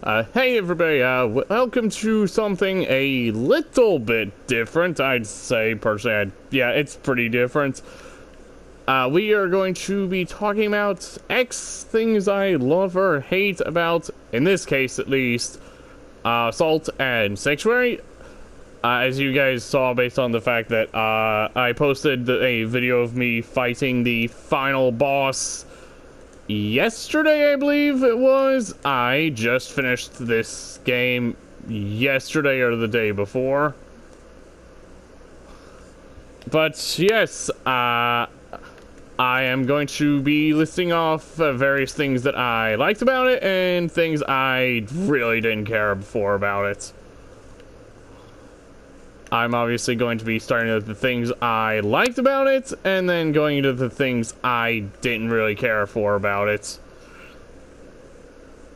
Hey everybody, welcome to something a little bit different, I'd say, personally. Yeah, it's pretty different. We are going to be talking about X things I love or hate about, in this case at least, Salt and Sanctuary. As you guys saw based on the fact that, I posted a video of me fighting the final boss yesterday, I believe it was. I just finished this game yesterday or the day before. But yes, I am going to be listing off various things that I liked about it and things I really didn't care for about it. I'm obviously going to be starting with the things I liked about it, and then going into the things I didn't really care for about it.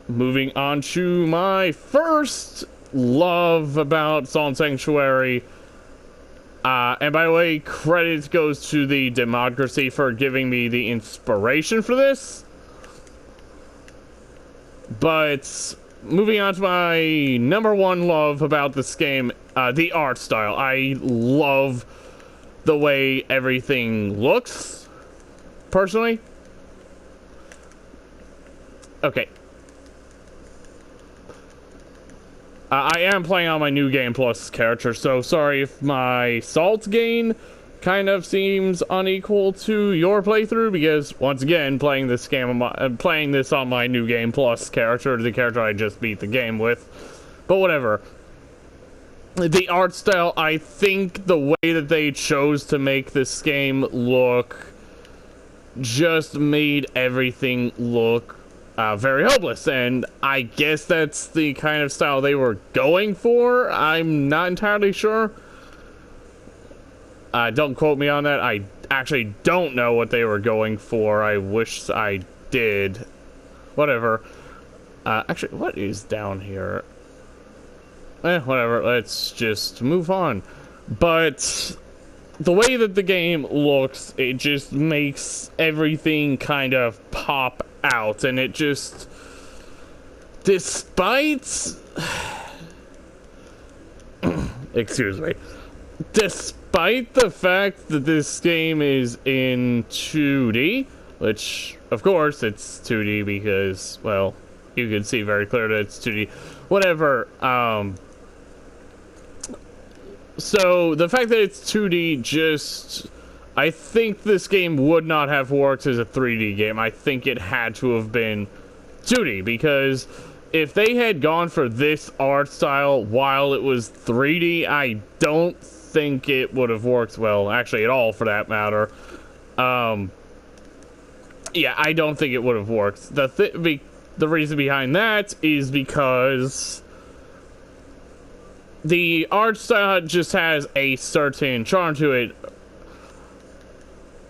Moving on to my first love about Salt and Sanctuary. And by the way, credit goes to the Democracy for giving me the inspiration for this. But moving on to my number one love about this game, the art style. I love the way everything looks, personally. Okay. I am playing on my New Game Plus character, so sorry if my Salt gain kind of seems unequal to your playthrough, because once again, playing this on my New Game Plus character, the character I just beat the game with. But whatever. The art style, I think the way that they chose to make this game look just made everything look very hopeless, and I guess that's the kind of style they were going for. I'm not entirely sure. Don't quote me on that. I actually don't know what they were going for. I wish I did. Whatever. Actually, what is down here? Whatever. Let's just move on. But the way that the game looks, it just makes everything kind of pop out, and it just, despite excuse me, despite the fact that this game is in 2D, which of course it's 2D because, well, you can see very clearly that it's 2D, whatever. So the fact that it's 2D just, I think this game would not have worked as a 3D game. I think it had to have been 2D, because if they had gone for this art style while it was 3D, I don't think it would have worked well, actually at all for that matter. Yeah, I don't think it would have worked. The reason behind that is because the art style just has a certain charm to it.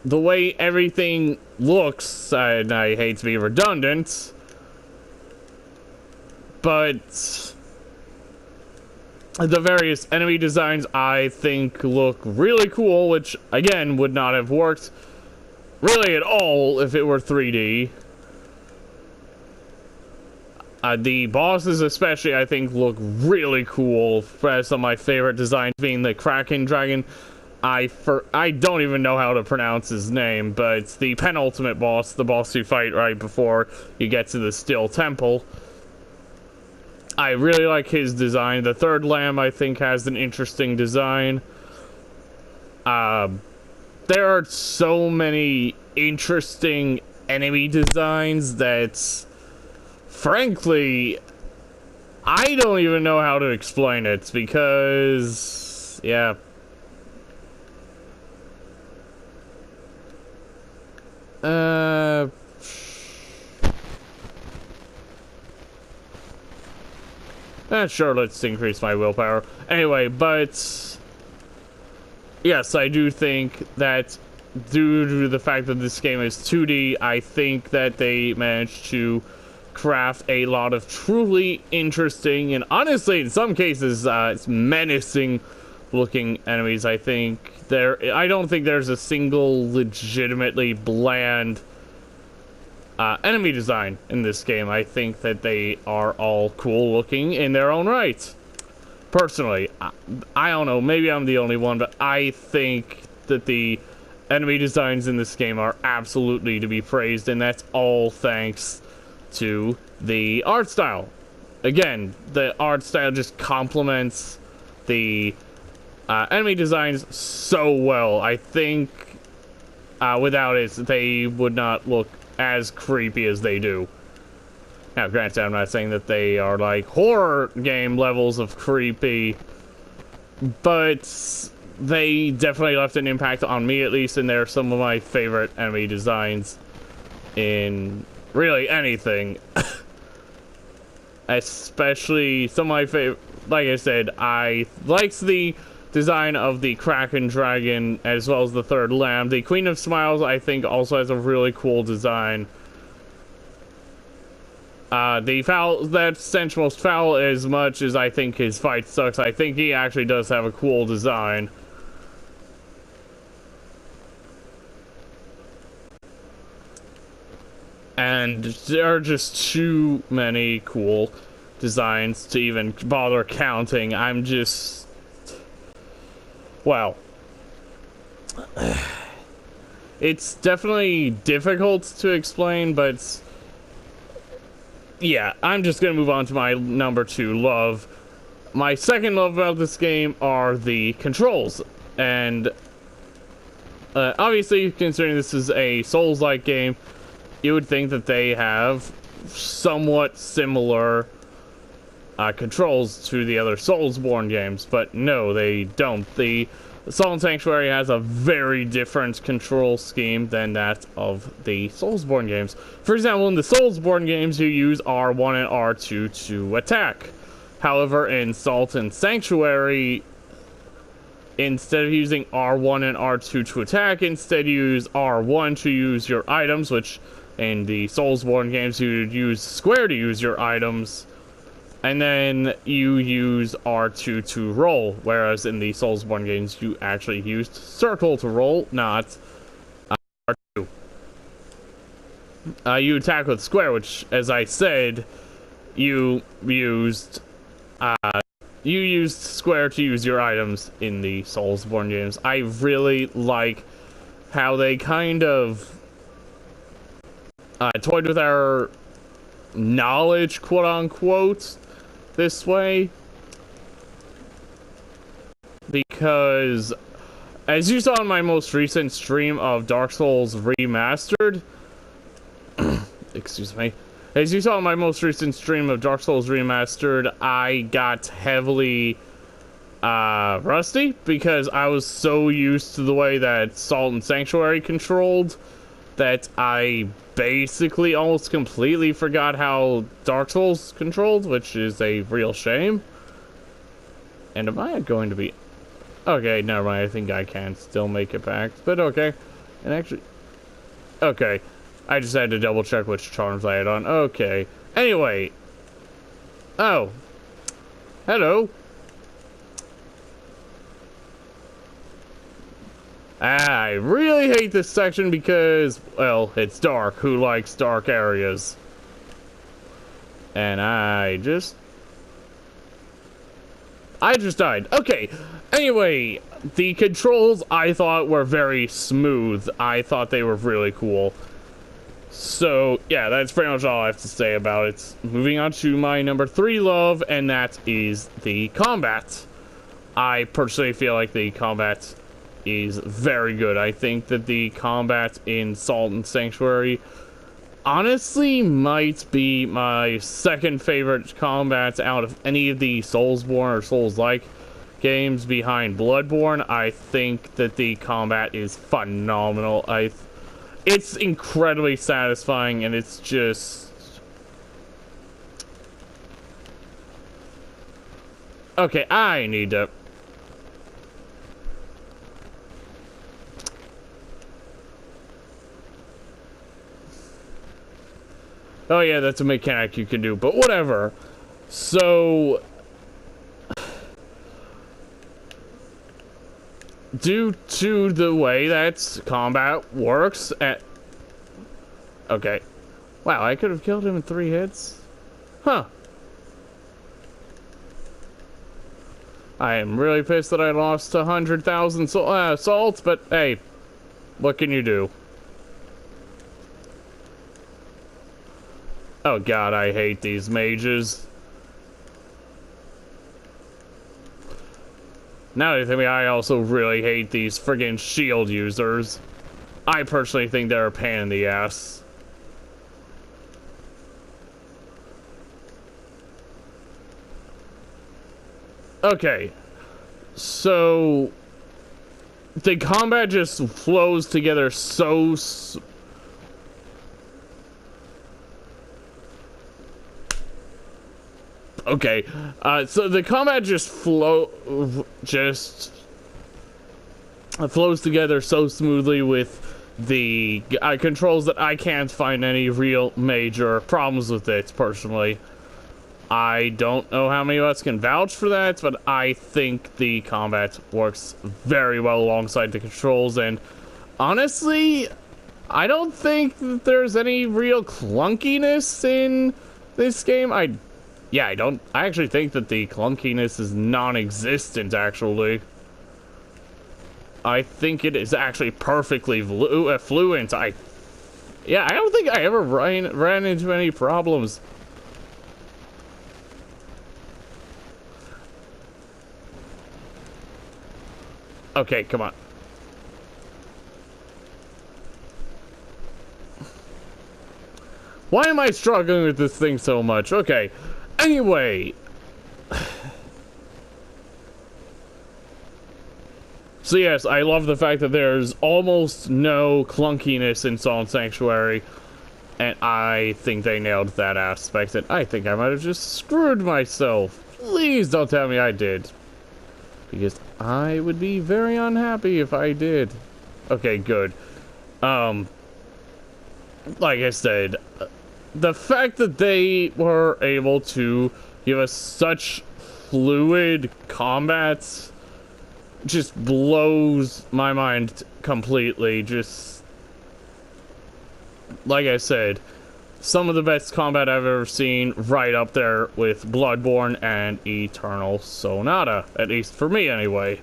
The way everything looks, and I hate to be redundant, but the various enemy designs I think look really cool, which again would not have worked really at all if it were 3D. The bosses especially, I think, look really cool. Some of my favorite designs being the Kraken Dragon. I don't even know how to pronounce his name, but it's the penultimate boss, the boss you fight right before you get to the Still Temple. I really like his design. The third lamb, I think, has an interesting design. There are so many interesting enemy designs that, frankly, I don't even know how to explain it, because, yeah. Sure, let's increase my willpower. Anyway, but yes, I do think that due to the fact that this game is 2D, I think that they managed to craft a lot of truly interesting and honestly, in some cases, it's menacing looking enemies. I don't think there's a single legitimately bland enemy design in this game. I think that they are all cool looking in their own right. Personally, I don't know, maybe I'm the only one, but I think that the enemy designs in this game are absolutely to be praised, and that's all thanks to the art style. Again, the art style just complements the enemy designs so well. I think without it, they would not look as creepy as they do. Now, granted, I'm not saying that they are like horror game levels of creepy, but they definitely left an impact on me, at least, and they're some of my favorite enemy designs in really anything. Especially some of my favorite, like I said, I liked the design of the Kraken Dragon as well as the third lamb. The Queen of Smiles, I think, also has a really cool design. The Fowl, that's Sensual's Fowl, as much as I think his fight sucks, I think he actually does have a cool design. And there are just too many cool designs to even bother counting. I'm just... Well... It's definitely difficult to explain, but... Yeah, I'm just gonna move on to my number 2 love. My second love about this game are the controls. And... obviously, considering this is a Souls-like game, you would think that they have somewhat similar controls to the other Soulsborne games, but no, they don't. The Salt and Sanctuary has a very different control scheme than that of the Soulsborne games. For example, in the Soulsborne games, you use R1 and R2 to attack. However, in Salt and Sanctuary, instead of using R1 and R2 to attack, instead you use R1 to use your items, which in the Soulsborne games you would use square to use your items, and then you use R2 to roll, whereas in the Soulsborne games you actually used circle to roll, not R2. You attack with square, which, as I said, you used square to use your items in the Soulsborne games. I really like how they kind of toyed with our knowledge, quote-unquote, this way. Because, as you saw in my most recent stream of Dark Souls Remastered... excuse me. As you saw in my most recent stream of Dark Souls Remastered, I got heavily rusty because I was so used to the way that Salt and Sanctuary controlled that I basically almost completely forgot how Dark Souls controlled, which is a real shame. And am I going to be... Okay, never mind, I think I can still make it back, but okay. And actually... Okay. I just had to double check which charms I had on. Okay. Anyway. Oh. Hello. I really hate this section because, well, it's dark. Who likes dark areas? And I just died. Okay. Anyway, the controls I thought were very smooth. I thought they were really cool. So, yeah, that's pretty much all I have to say about it. Moving on to my number 3 love, and that is the combat. I personally feel like the combat is very good. I think that the combat in Salt and Sanctuary honestly might be my second favorite combat out of any of the Soulsborne or Souls-like games behind Bloodborne. I think that the combat is phenomenal. It's incredibly satisfying, and it's just... Okay, I need to... Oh yeah, that's a mechanic you can do, but whatever. So... due to the way that combat works at... Okay. Wow, I could have killed him in 3 hits? Huh. I am really pissed that I lost 100,000 salts, but hey, what can you do? Oh god, I hate these mages. Now that you think of it, I also really hate these friggin' shield users. I personally think they're a pain in the ass. Okay, so the combat just flows together so okay, so the combat just flows together so smoothly with the controls that I can't find any real major problems with it personally. I don't know how many of us can vouch for that, but I think the combat works very well alongside the controls, and honestly, I don't think that there's any real clunkiness in this game. I actually think that the clunkiness is non-existent, actually. I think it is actually perfectly fluent. I don't think I ever ran into any problems. Okay, come on. Why am I struggling with this thing so much? Okay. Anyway. So yes, I love the fact that there's almost no clunkiness in Salt Sanctuary. And I think they nailed that aspect. And I think I might have just screwed myself. Please don't tell me I did. Because I would be very unhappy if I did. Okay, good. Like I said, the fact that they were able to give us such fluid combats just blows my mind completely. Just like I said, some of the best combat I've ever seen, right up there with Bloodborne and Eternal Sonata, at least for me anyway.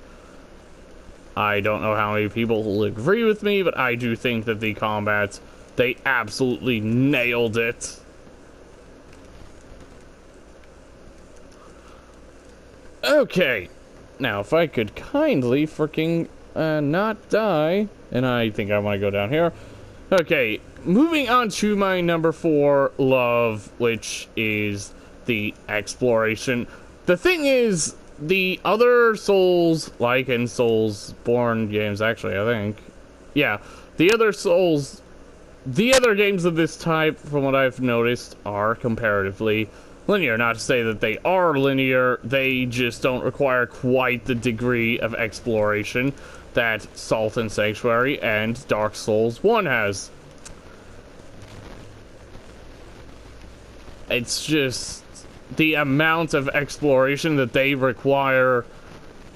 I don't know how many people will agree with me, but I do think that the combats, they absolutely nailed it. Okay, now if I could kindly freaking not die, and I think I want to go down here. Okay, moving on to my number 4 love, which is the exploration. The thing is, the other Souls, like in Soulsborne games, actually, I think. Yeah, the other games of this type, from what I've noticed, are comparatively linear. Not to say that they are linear, they just don't require quite the degree of exploration that Salt and Sanctuary and Dark Souls 1 has. It's just the amount of exploration that they require,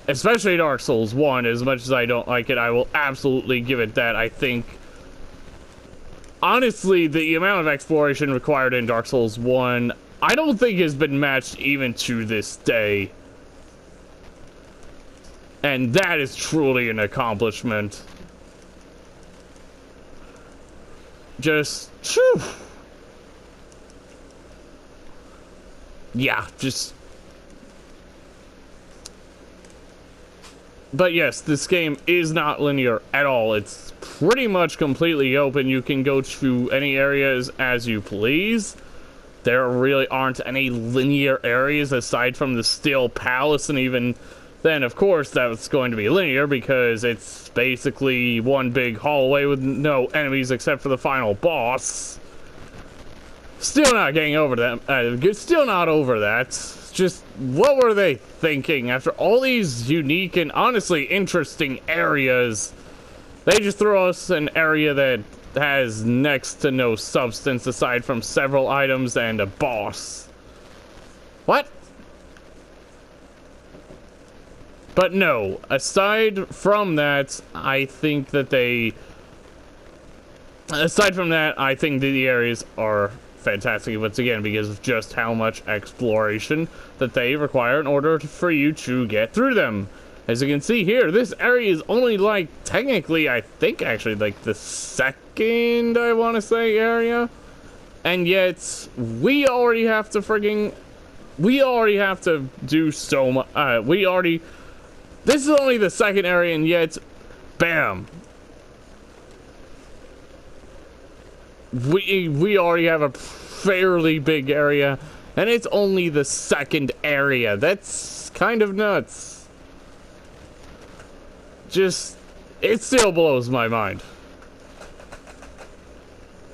especially Dark Souls 1, as much as I don't like it, I will absolutely give it that. I think, honestly, the amount of exploration required in Dark Souls 1, I don't think has been matched even to this day. And that is truly an accomplishment. Just, phew. Yeah, just... But yes, this game is not linear at all. It's pretty much completely open. You can go to any areas as you please. There really aren't any linear areas aside from the Steel Palace, and even then, of course, that's going to be linear because it's basically one big hallway with no enemies except for the final boss. Still not getting over that. Still not over that. Just, what were they thinking? After all these unique and honestly interesting areas, they just throw us an area that has next to no substance aside from several items and a boss. What? But no, aside from that, I think that they Aside from that, I think the areas are fantastic once again because of just how much exploration that they require in order for you to get through them. As you can see here, this area is only like technically, I think actually like the second, I want to say, area. And yet, we already have to do so much. This is only the second area, and yet, bam. We already have a fairly big area, and it's only the second area. That's kind of nuts. Just, it still blows my mind.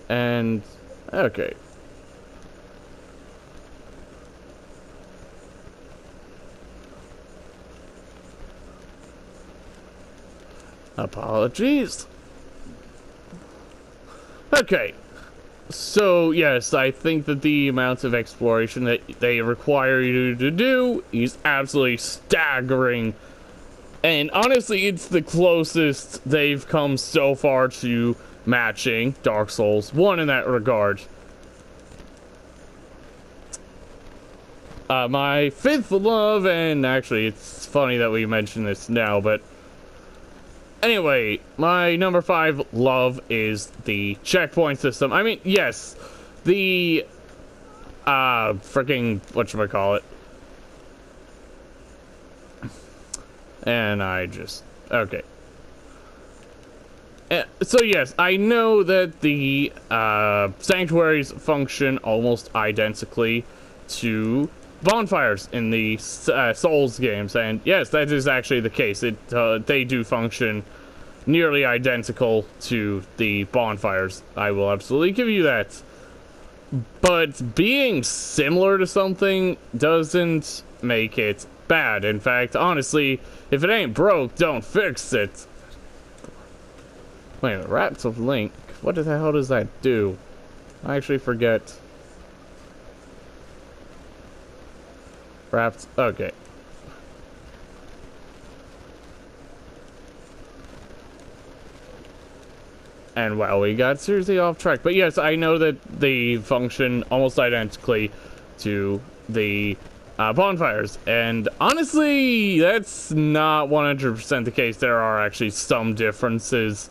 And, okay. Apologies. Okay. So, yes, I think that the amounts of exploration that they require you to do is absolutely staggering. And honestly, it's the closest they've come so far to matching Dark Souls 1 in that regard. My fifth love, and actually it's funny that we mention this now, but anyway, my number 5 love is the checkpoint system. I mean, yes, the freaking whatchamacallit. And I just okay. So yes, I know that the sanctuaries function almost identically to bonfires in the Souls games, and yes, that is actually the case. They do function nearly identical to the bonfires. I will absolutely give you that. But being similar to something doesn't make it bad. In fact, honestly, if it ain't broke, don't fix it. Wait a minute, Raps of Link. What the hell does that do? I actually forget. Raps. Okay. And wow, we got seriously off track. But yes, I know that they function almost identically to the bonfires. And honestly, that's not 100% the case. There are actually some differences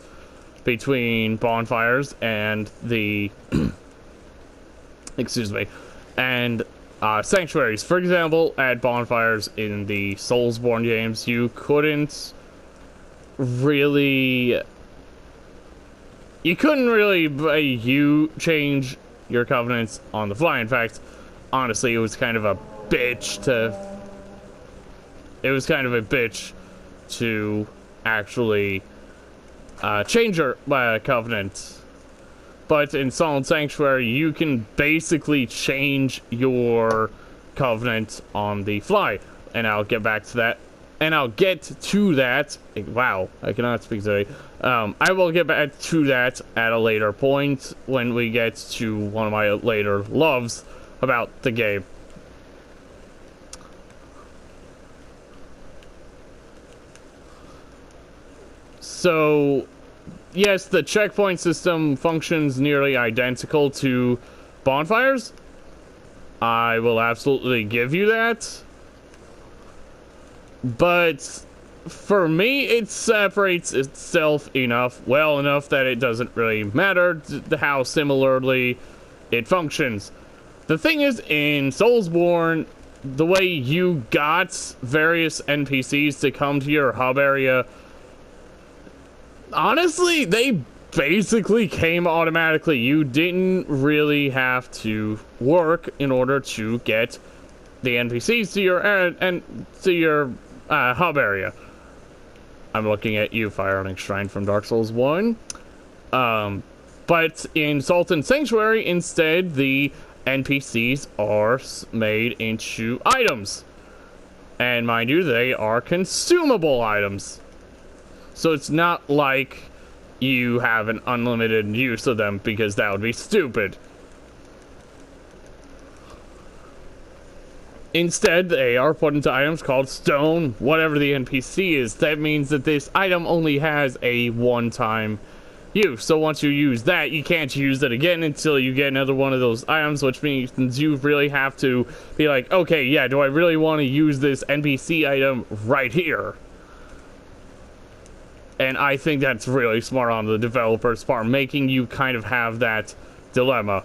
between bonfires and the excuse me, and sanctuaries. For example, at bonfires in the Soulsborne games, you couldn't really change your covenants on the fly. In fact, honestly, it was kind of a bitch to actually change your covenant. But in Solid Sanctuary, you can basically change your covenant on the fly. And I'll get back to that. And I'll get to that. Wow, I cannot speak today. I will get back to that at a later point when we get to one of my later loves about the game. So, yes, the checkpoint system functions nearly identical to bonfires. I will absolutely give you that. But for me, it separates itself well enough that it doesn't really matter how similarly it functions. The thing is, in Soulsborne, the way you got various NPCs to come to your hub area, honestly, they basically came automatically. You didn't really have to work in order to get the NPCs to your hub area. I'm looking at you, Fire Onyx Shrine from Dark Souls 1. But in Sultan Sanctuary, instead, the NPCs are made into items. And mind you, they are consumable items. So it's not like you have an unlimited use of them, because that would be stupid. Instead, they are put into items called stone, whatever the NPC is. That means that this item only has a one-time use. So once you use that, you can't use it again until you get another one of those items, which means you really have to be like, okay, yeah, do I really want to use this NPC item right here? And I think that's really smart on the developer's part, making you kind of have that dilemma.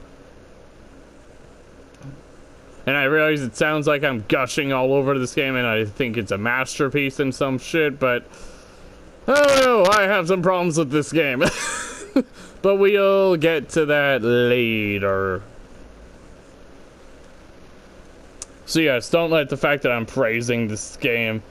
And I realize it sounds like I'm gushing all over this game, and I think it's a masterpiece and some shit, but oh no, I have some problems with this game. But we'll get to that later. So yes, don't let the fact that I'm praising this game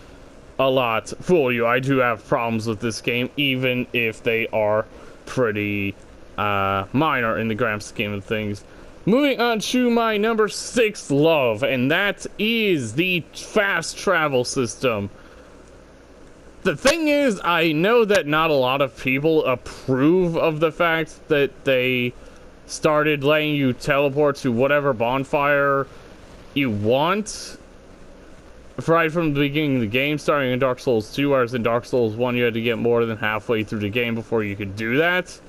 a lot fool you. I do have problems with this game, even if they are pretty minor in the grand scheme of things. Moving on to my number 6 love, and that is the fast travel system. The thing is, I know that not a lot of people approve of the fact that they started letting you teleport to whatever bonfire you want right from the beginning of the game, starting in Dark Souls 2, whereas in Dark Souls 1 you had to get more than halfway through the game before you could do that.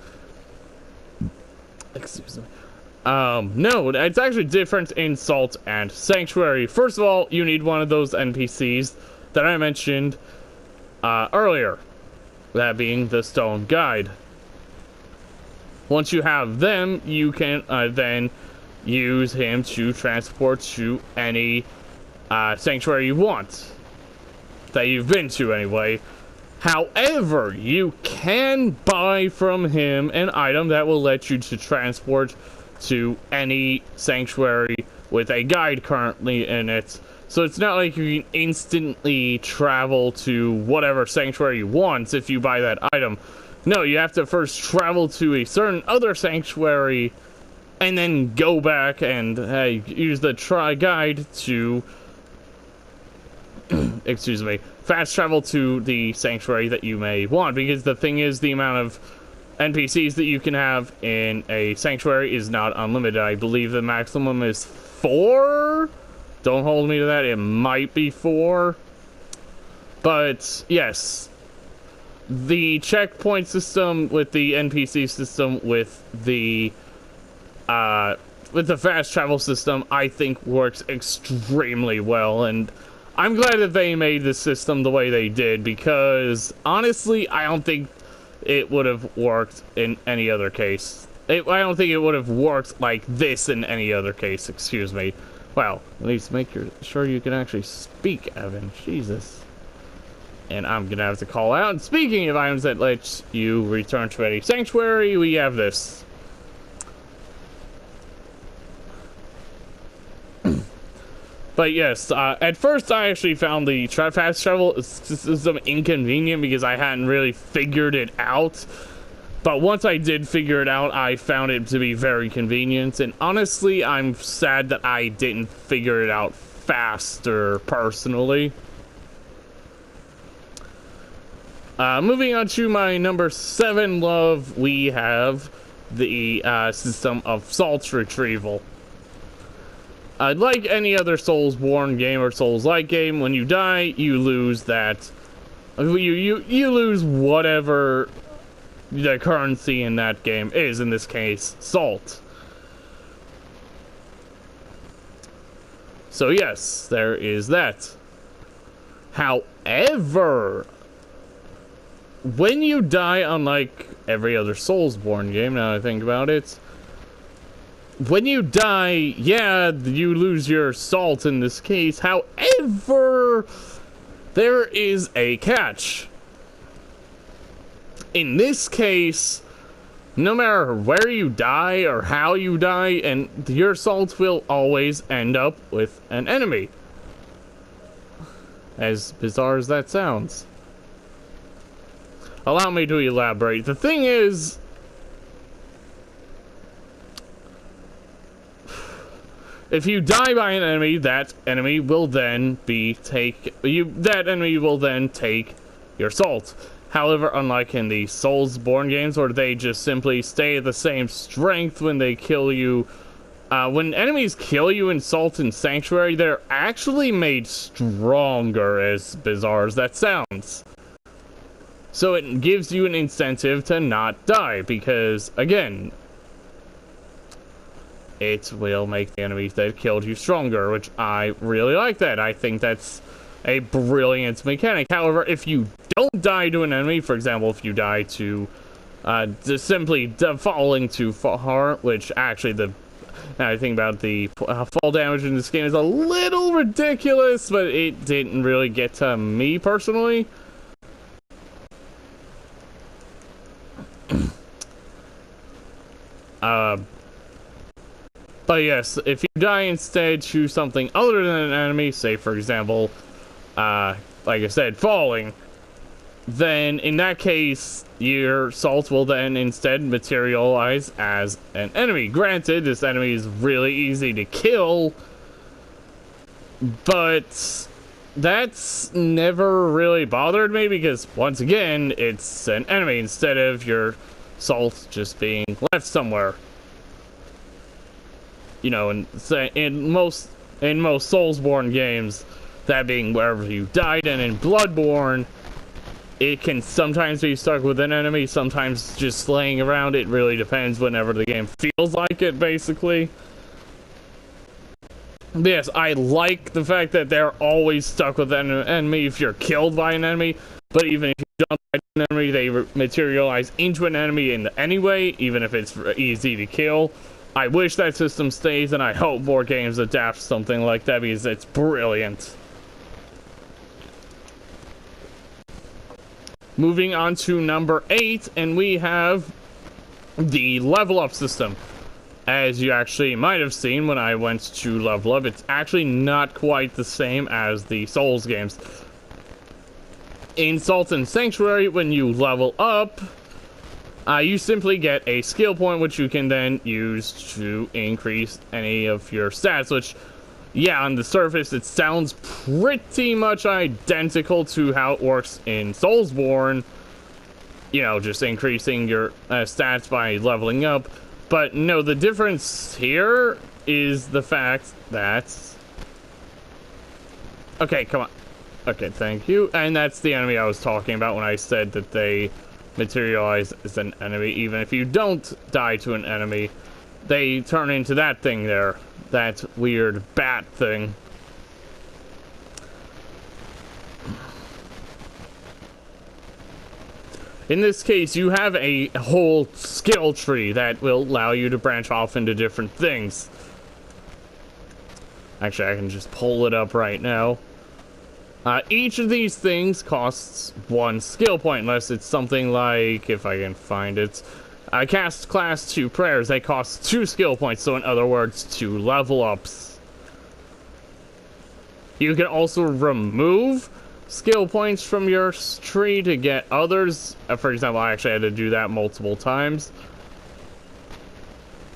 Excuse me. No, it's actually different in Salt and Sanctuary. First of all, you need one of those NPCs that I mentioned earlier, that being the Stone Guide. Once you have them, you can then use him to transport to any sanctuary you want, that you've been to anyway. However, you can buy from him an item that will let you to transport to any sanctuary with a guide currently in it. So it's not like you can instantly travel to whatever sanctuary you want if you buy that item. No, you have to first travel to a certain other sanctuary and then go back and use the guide to excuse me, fast travel to the sanctuary that you may want, because the thing is, the amount of NPCs that you can have in a sanctuary is not unlimited. I believe the maximum is 4? Don't hold me to that, it might be 4. But, yes. The checkpoint system with the NPC system with the fast travel system, I think works extremely well, and I'm glad that they made the system the way they did, because honestly, I don't think it would have worked in any other case. I don't think it would have worked like this in any other case, excuse me. Well, at least make sure you can actually speak, Evan. Jesus. And I'm gonna have to call out. And speaking of items that let you return to any sanctuary, we have this. But yes, at first I actually found the fast travel system inconvenient because I hadn't really figured it out. But once I did figure it out, I found it to be very convenient. And honestly, I'm sad that I didn't figure it out faster, personally. Moving on to my number 7 love, we have the system of salt retrieval. Like any other Soulsborne game or Souls-like game, when you die, you lose that. You lose whatever the currency in that game is, in this case, salt. So yes, there is that. However, when you die, unlike every other Soulsborne game, now I think about it, when you die, yeah, you lose your salt in this case. However, there is a catch. In this case, no matter where you die or how you die, and your salt will always end up with an enemy. As bizarre as that sounds. Allow me to elaborate. The thing is, if you die by an enemy, that enemy will then take your salt. However, unlike in the Soulsborne games, where they just simply stay at the same strength when they kill you, when enemies kill you in Salt and Sanctuary, they're actually made stronger, as bizarre as that sounds. So it gives you an incentive to not die, because, again, it will make the enemies that killed you stronger, which I really like that. I think that's a brilliant mechanic. However, if you don't die to an enemy, for example, if you die to just simply falling too far, which actually now I think about the fall damage in this game is a little ridiculous, but it didn't really get to me personally. But yes, if you die instead to something other than an enemy, say for example, like I said, falling, then in that case, your salt will then instead materialize as an enemy. Granted, this enemy is really easy to kill, but that's never really bothered me because, once again, it's an enemy instead of your salt just being left somewhere. You know, in most Soulsborne games, that being wherever you died, and in Bloodborne, it can sometimes be stuck with an enemy, sometimes just slaying around. It really depends whenever the game feels like it, basically. But yes, I like the fact that they're always stuck with an enemy if you're killed by an enemy, but even if you don't die to an enemy, they materialize into an enemy anyway, even if it's easy to kill. I wish that system stays, and I hope more games adapt something like that because it's brilliant. Moving on to number 8, and we have the level up system. As you actually might have seen when I went to level up, it's actually not quite the same as the Souls games. In Salt and Sanctuary, when you level up, you simply get a skill point, which you can then use to increase any of your stats, which, yeah, on the surface, it sounds pretty much identical to how it works in Soulsborne. You know, just increasing your stats by leveling up. But no, the difference here is the fact that... Okay, come on. Okay, thank you. And that's the enemy I was talking about when I said that they materialize as an enemy. Even if you don't die to an enemy, they turn into that thing there. That weird bat thing. In this case, you have a whole skill tree that will allow you to branch off into different things. Actually, I can just pull it up right now. Each of these things costs 1 skill point, unless it's something like, if I can find it, cast class 2 prayers. They cost 2 skill points, so in other words, 2 level ups. You can also remove skill points from your tree to get others. For example, I actually had to do that multiple times.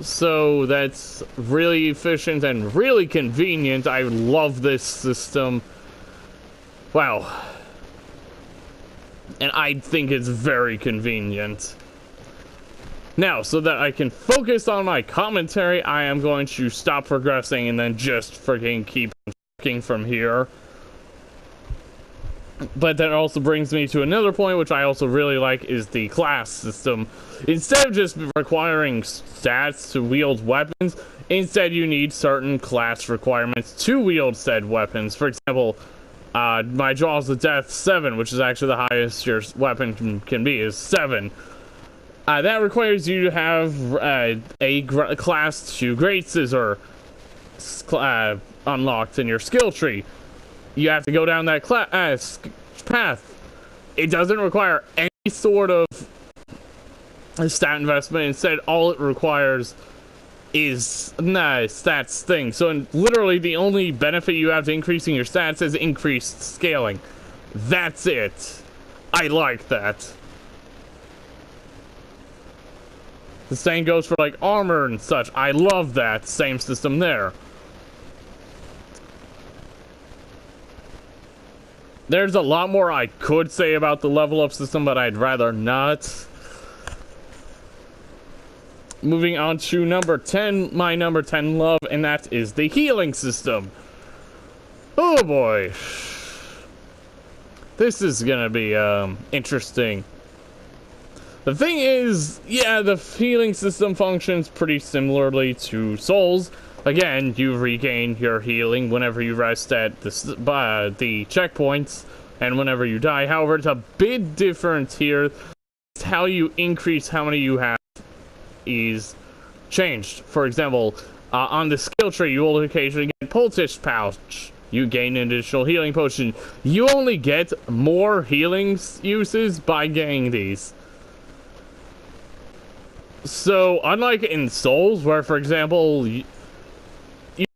So that's really efficient and really convenient. I love this system. Wow. And I think it's very convenient. Now, so that I can focus on my commentary, I am going to stop progressing and then just freaking keep talking from here. But that also brings me to another point, which I also really like, is the class system. Instead of just requiring stats to wield weapons, instead you need certain class requirements to wield said weapons. For example, my Jaws of Death 7, which is actually the highest your weapon can be, is 7. That requires you to have a class 2 Great Scissor unlocked in your skill tree. You have to go down that path. It doesn't require any sort of stat investment. Instead, all it requires is stats thing. So literally the only benefit you have to increasing your stats is increased scaling. That's it. I like that. The same goes for like armor and such. I love that same system there. There's a lot more I could say about the level up system, but I'd rather not. Moving on to number 10, my number 10 love, and that is the healing system. Oh boy. This is gonna be interesting. The thing is, yeah, the healing system functions pretty similarly to Souls. Again, you regain your healing whenever you rest at the checkpoints and whenever you die. However, it's a bit different here. It's how you increase how many you have is changed. For example, on the skill tree, you will occasionally get Poultice Pouch. You gain an additional healing potion. You only get more healing uses by getting these. So, unlike in Souls, where, for example, you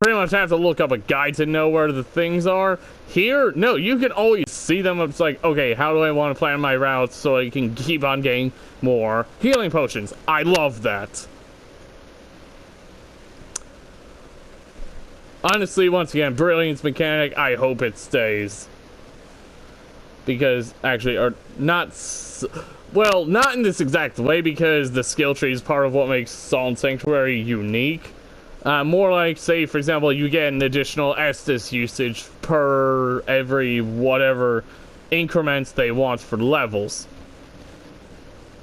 pretty much have to look up a guide to know where the things are, here, no, you can always see them. It's like, okay, how do I want to plan my routes so I can keep on getting more healing potions? I love that. Honestly, once again, Brilliance mechanic, I hope it stays. Because, actually, or not... Well, not in this exact way, because the skill tree is part of what makes Salt Sanctuary unique. More like, say, for example, you get an additional Estus usage per every whatever increments they want for levels.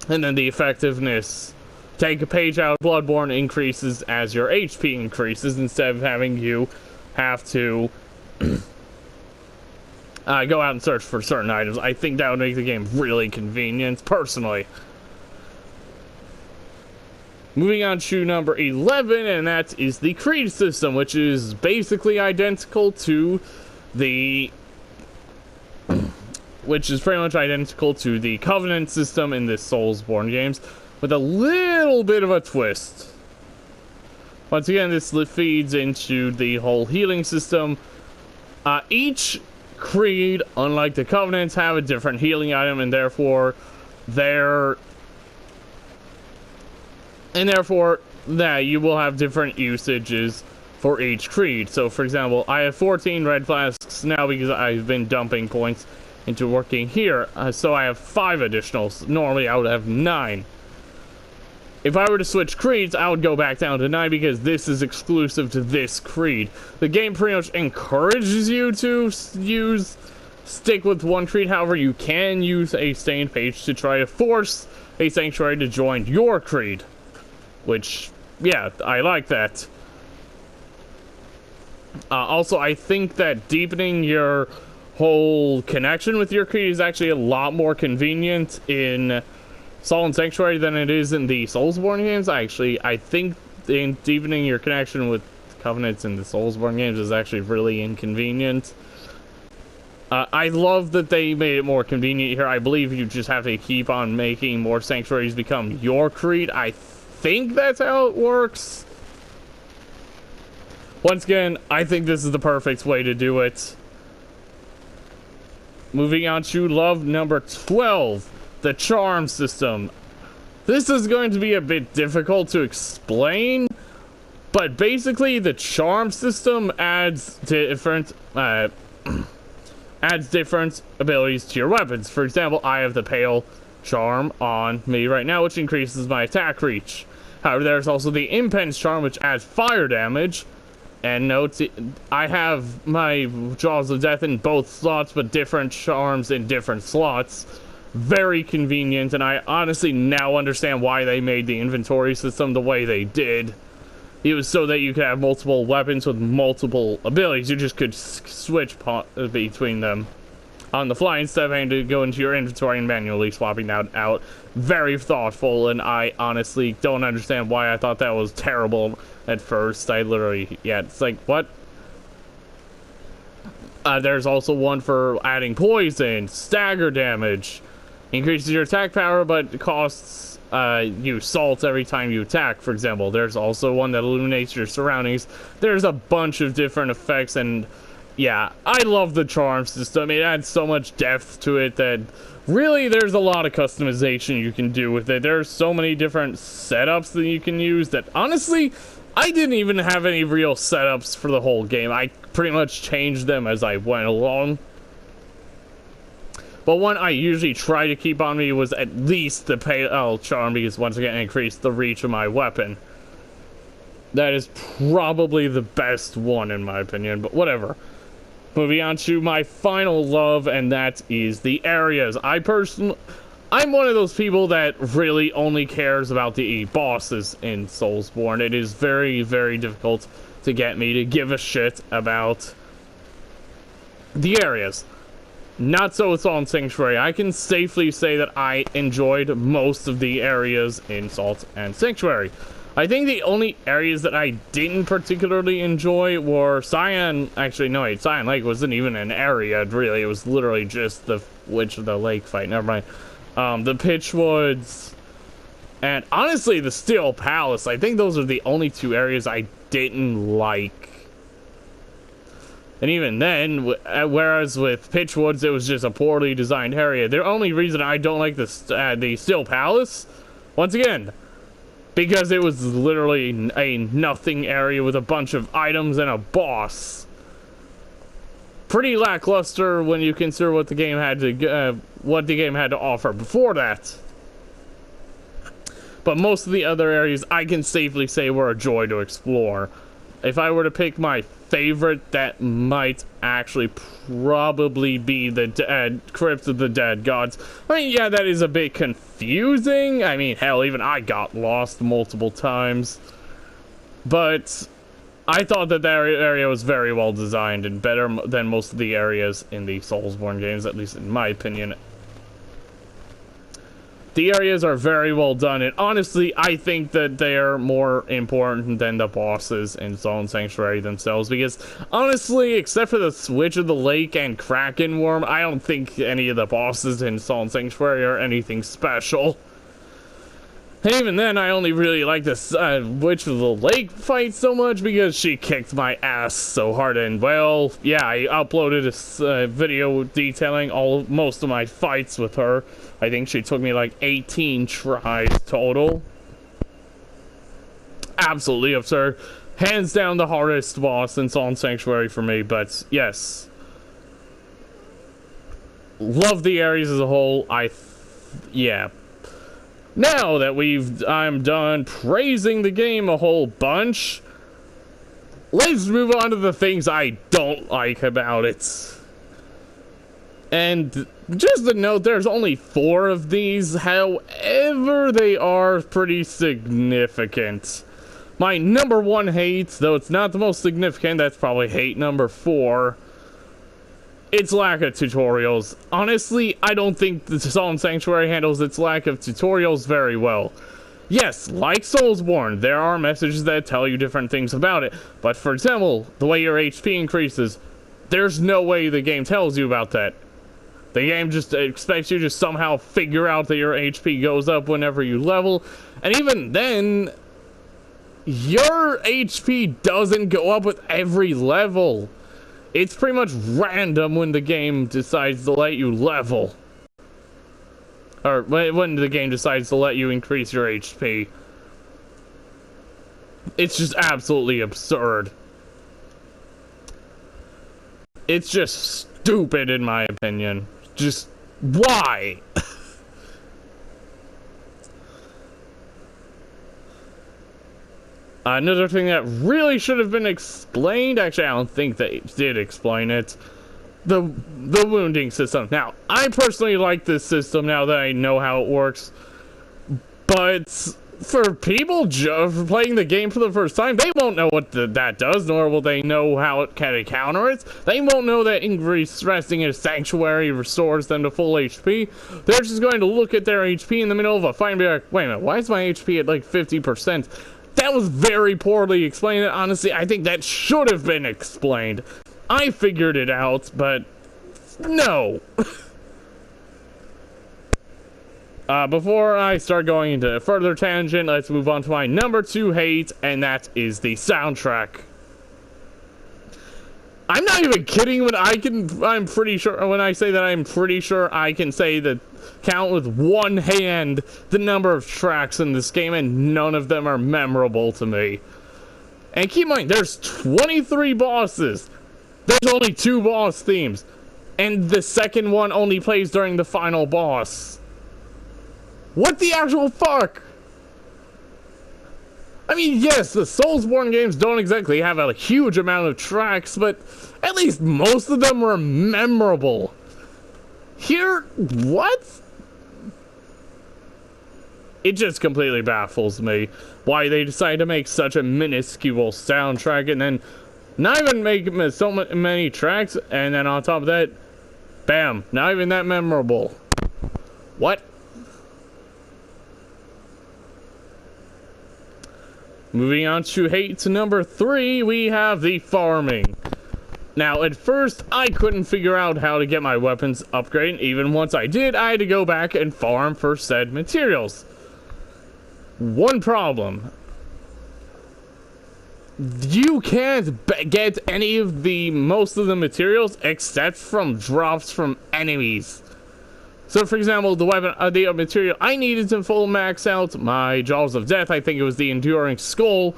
And then the effectiveness, take a page out of Bloodborne, increases as your HP increases, instead of having you have to go out and search for certain items. I think that would make the game really convenient, personally. Moving on to number 11, and that is the Creed system, which is basically identical to the... which is pretty much identical to the Covenant system in the Soulsborne games, with a little bit of a twist. Once again, this feeds into the whole healing system. Each Creed, unlike the Covenants, have a different healing item, and therefore that you will have different usages for each Creed. So, for example, I have 14 red flasks now because I've been dumping points into working here. So I have 5 additionals. Normally, I would have 9. If I were to switch creeds, I would go back down to 9 because this is exclusive to this creed. The game pretty much encourages you to stick with one creed. However, you can use a stained page to try to force a sanctuary to join your creed. Which, yeah, I like that. Also, I think that deepening your whole connection with your creed is actually a lot more convenient in Salt and Sanctuary than it is in the Soulsborne games. I think in deepening your connection with Covenants in the Soulsborne games is actually really inconvenient. I love that they made it more convenient here. I believe you just have to keep on making more sanctuaries become your creed. I think that's how it works. Once again, I think this is the perfect way to do it. Moving on to love number 12. The charm system. This is going to be a bit difficult to explain, but basically the charm system adds different abilities to your weapons. For example, I have the pale charm on me right now, which increases my attack reach. However, there's also the impense charm, which adds fire damage. And note, I have my Jaws of Death in both slots, but different charms in different slots. Very convenient, and I honestly now understand why they made the inventory system the way they did. It was so that you could have multiple weapons with multiple abilities. You just could switch between them on the fly instead of having to go into your inventory and manually swapping that out. Very thoughtful, and I honestly don't understand why I thought that was terrible at first. I literally, yeah, it's like, what? There's also one for adding poison, stagger damage. Increases your attack power, but costs you salt every time you attack, for example. There's also one that illuminates your surroundings. There's a bunch of different effects, and yeah, I love the charm system. It adds so much depth to it that really there's a lot of customization you can do with it. There's so many different setups that you can use that honestly, I didn't even have any real setups for the whole game. I pretty much changed them as I went along. But one I usually try to keep on me was at least the pale charm, because once again it increased the reach of my weapon. That is probably the best one in my opinion, but whatever. moving on to my final love, and that is the areas. I'm one of those people that really only cares about the bosses in Soulsborne. It is very, very difficult to get me to give a shit about the areas. Not so with Salt and Sanctuary. I can safely say that I enjoyed most of the areas in Salt and Sanctuary. I think the only areas that I didn't particularly enjoy were Cyan. Actually, no, wait, Cyan Lake wasn't even an area, really. It was literally just the Witch of the Lake fight. Never mind. The Pitchwoods, and honestly, the Steel Palace. I think those are the only two areas I didn't like. And even then, whereas with Pitchwoods, it was just a poorly designed area. The only reason I don't like the Steel Palace, once again, because it was literally a nothing area with a bunch of items and a boss. Pretty lackluster when you consider what the game had to offer before that. But most of the other areas I can safely say were a joy to explore. If I were to pick my favorite, that might actually probably be the Crypt of the Dead Gods. I mean, yeah, that is a bit confusing. I mean, hell, even I got lost multiple times. But I thought that area was very well designed and better than most of the areas in the Soulsborne games, at least in my opinion. The areas are very well done, and honestly, I think that they're more important than the bosses in Salt and Sanctuary themselves, because honestly, except for the Witch of the Lake and Kraken Worm, I don't think any of the bosses in Salt and Sanctuary are anything special. And even then, I only really like this Witch of the Lake fight so much because she kicked my ass so hard, and well, yeah, I uploaded a video detailing most of my fights with her. I think she took me like 18 tries total. Absolutely absurd. Hands down the hardest boss in Salt and Sanctuary for me, but yes. Love the areas as a whole. Yeah. Now that I'm done praising the game a whole bunch, let's move on to the things I don't like about it. And just to note, there's only 4 of these, however, they are pretty significant. My number 1 hate, though it's not the most significant, that's probably hate number 4. Its lack of tutorials. Honestly, I don't think the Salt and Sanctuary handles its lack of tutorials very well. Yes, like Soulsborne, there are messages that tell you different things about it, but for example, the way your HP increases, there's no way the game tells you about that. The game just expects you to somehow figure out that your HP goes up whenever you level, and even then, your HP doesn't go up with every level. It's pretty much random when the game decides to let you level. Or when the game decides to let you increase your HP. It's just absolutely absurd. It's just stupid in my opinion. Just why? Another thing that really should have been explained, actually I don't think they did explain it, the wounding system. Now, I personally like this system now that I know how it works, but for people playing the game for the first time, they won't know what that does, nor will they know how it can counter it. They won't know that increased resting in a sanctuary restores them to full HP. They're just going to look at their HP in the middle of a fight and be like, wait a minute, why is my HP at like 50%? That was very poorly explained, and honestly, I think that should have been explained. I figured it out, but no. Before I start going into a further tangent, let's move on to my number 2 hate, and that is the soundtrack. I'm not even kidding when I'm pretty sure, when I say that I'm pretty sure I can say that count with one hand the number of tracks in this game, and none of them are memorable to me. And keep in mind, there's 23 bosses. There's only 2 boss themes, and the second one only plays during the final boss. What the actual fuck? I mean, yes, the Soulsborne games don't exactly have a huge amount of tracks, but At least most of them were memorable. Here, what? It just completely baffles me why they decided to make such a minuscule soundtrack and then not even make so many tracks, and then on top of that, bam, not even that memorable. What? Moving on to hate number 3, we have the farming. Now, at first, I couldn't figure out how to get my weapons upgraded. Even once I did, I had to go back and farm for said materials. One problem. You can't get any of most of the materials except from drops from enemies. So, for example, the weapon, the material I needed to full max out my Jaws of Death, I think it was the Enduring Skull.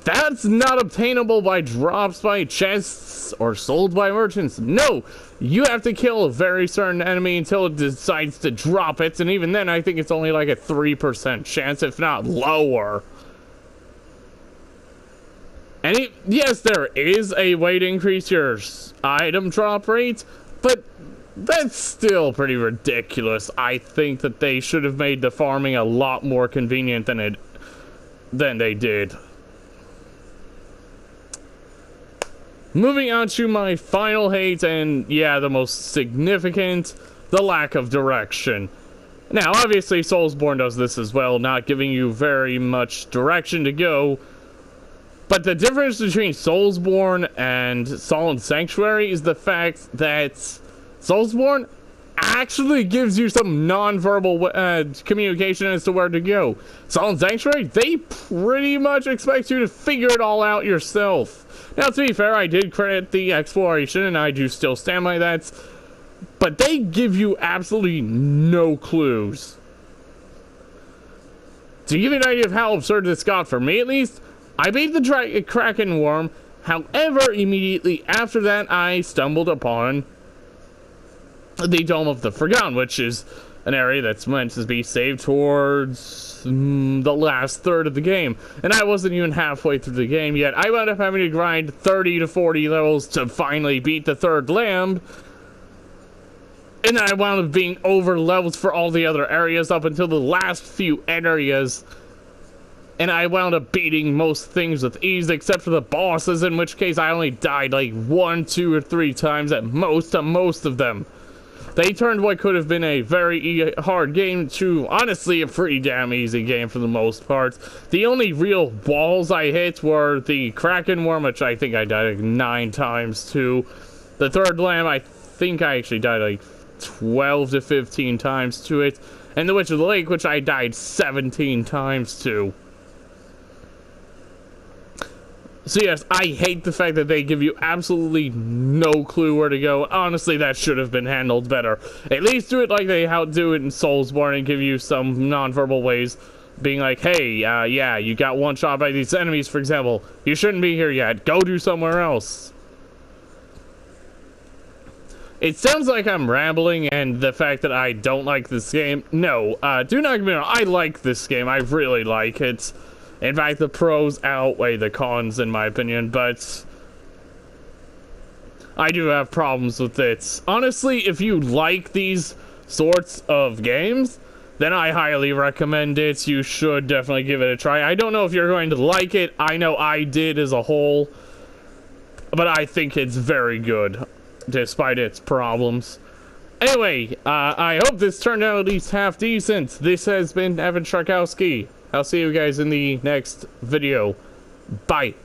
That's not obtainable by drops by chests or sold by merchants. No, you have to kill a very certain enemy until it decides to drop it, and even then I think it's only like a 3% chance, if not lower. And yes, there is a way to increase your item drop rate, but that's still pretty ridiculous. I think that they should have made the farming a lot more convenient than they did. Moving on to my final hate, and yeah, the most significant, the lack of direction. Now, obviously, Soulsborne does this as well, not giving you very much direction to go. But the difference between Soulsborne and Solemn Sanctuary is the fact that Soulsborne actually gives you some non-verbal communication as to where to go. Solemn Sanctuary, they pretty much expect you to figure it all out yourself. Now, to be fair, I did credit the exploration, and I do still stand by that, but they give you absolutely no clues. To give you an idea of how absurd this got, for me at least, I beat the Kraken Worm. However, immediately after that, I stumbled upon the Dome of the Forgotten, which is an area that's meant to be saved towards the last third of the game. And I wasn't even halfway through the game yet. I wound up having to grind 30 to 40 levels to finally beat the third land. And then I wound up being over levels for all the other areas up until the last few areas. And I wound up beating most things with ease, except for the bosses, in which case I only died like 1, 2, or 3 times at most to most of them. They turned what could have been a very hard game to, honestly, a pretty damn easy game for the most part. The only real walls I hit were the Kraken Worm, which I think I died like 9 times to. The third lamb, I think I actually died like 12 to 15 times to it. And the Witch of the Lake, which I died 17 times to. So yes, I hate the fact that they give you absolutely no clue where to go. Honestly, that should have been handled better. At least do it like they do it in Soulsborne and give you some non-verbal ways. Being like, hey, yeah, you got one shot by these enemies, for example. You shouldn't be here yet. Go do somewhere else. It sounds like I'm rambling and the fact that I don't like this game. No, do not get me wrong. I like this game. I really like it. In fact, the pros outweigh the cons, in my opinion, but I do have problems with it. Honestly, if you like these sorts of games, then I highly recommend it. You should definitely give it a try. I don't know if you're going to like it. I know I did as a whole, but I think it's very good, despite its problems. Anyway, I hope this turned out at least half decent. This has been Evan Sharkowski. I'll see you guys in the next video. Bye.